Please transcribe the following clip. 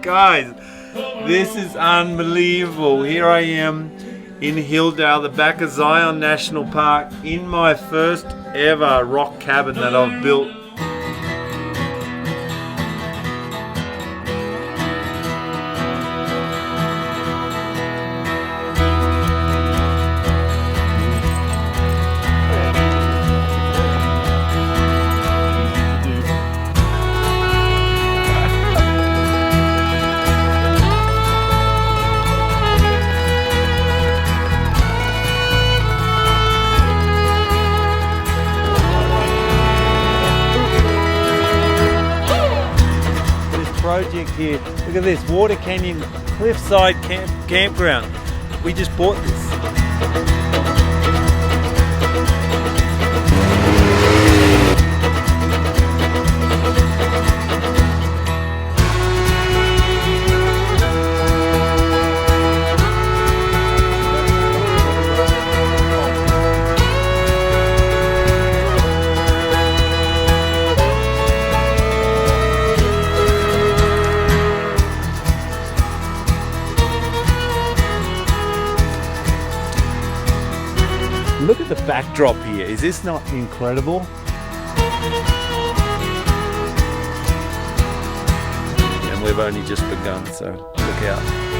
Guys, this is unbelievable. Here I am in Hildale, the back of Zion National Park, in my first ever rock cabin that I've built. Project here. Look at this, Water Canyon Cliffside Campground. We just bought this. Look at the backdrop here. Is this not incredible? And we've only just begun, so look out.